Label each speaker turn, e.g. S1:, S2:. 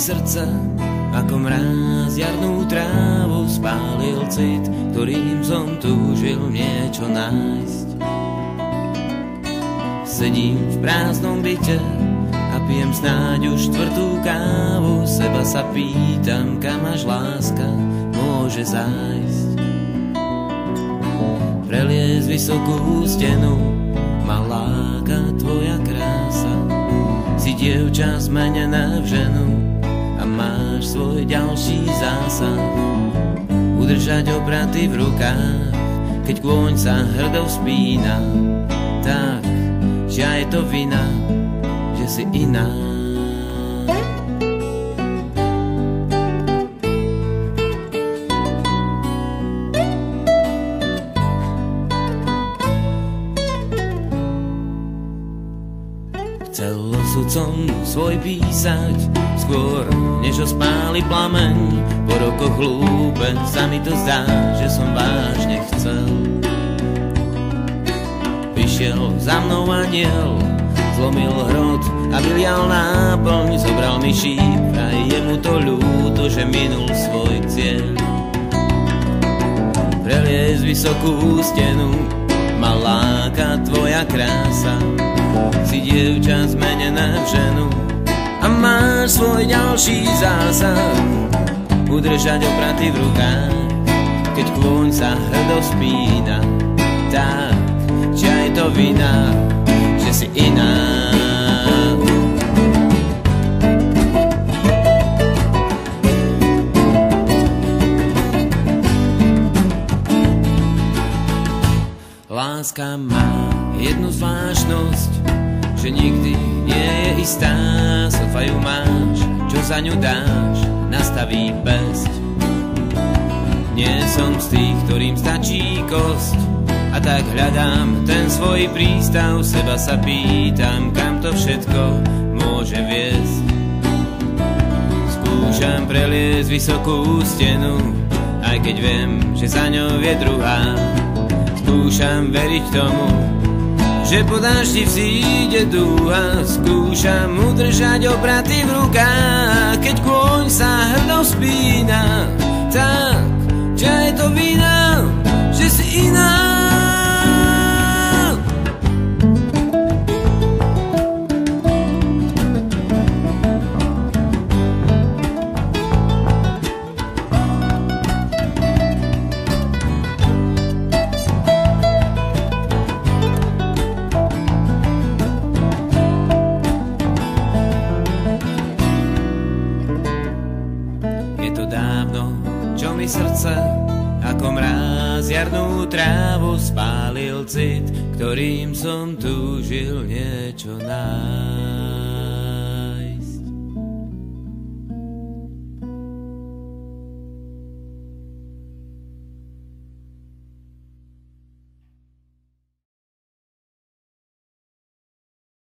S1: srdce, ako mráz jarnú trávu spálil cit, ktorým som túžil niečo nájsť. Sedím v prázdnom byte a pijem snáď už štvrtú kávu, seba sa pýtam, kam až láska môže zájsť. Preliez vysokú stenu, ma láka tvoja krása. Si dievča zmenená v ženu a máš svoj ďalší zásah. Udržať obraty v rukách, keď kôň sa hrdo spína, tak, že je to vina, že si iná. Chcel sudcom svoj písať, skôr než ho spáli plameň. Po rokoch hlúpe sa mi to zdá, že som vážne chcel. Prišiel za mnou aniel, zlomil hrot a vylial náplň. Zobral mi šíp a je mu to ľúto, že minul svoj cieľ. Preliez vysokú stenu, ma láka tvoja krása. Si dievča zmenená v ženu a máš svoj ďalší zásah. Udržať opraty v rukách, keď kôň sa hrdo spína, tak, že je to vina, že si iná. Láska má jednu zvláštnosť, že nikdy nie je istá. Sotva ju máš, čo za ňu dáš, nastaví pesť. Nie som z tých, ktorým stačí kosť, a tak hľadám ten svoj prístav. Seba sa pýtam, kam to všetko môže viesť. Skúšam preliezť vysokú stenu, aj keď viem, že za ňou je druhá. Skúšam veriť tomu, že po dáždi vzíde dúha. Skúšam udržať obraty v rukách, keď kôň sa hrdo spína, tak, že je to vina, že si iná. Čo mi srdce, ako mráz jarnú trávu spálil cit, ktorým som túžil niečo nájsť.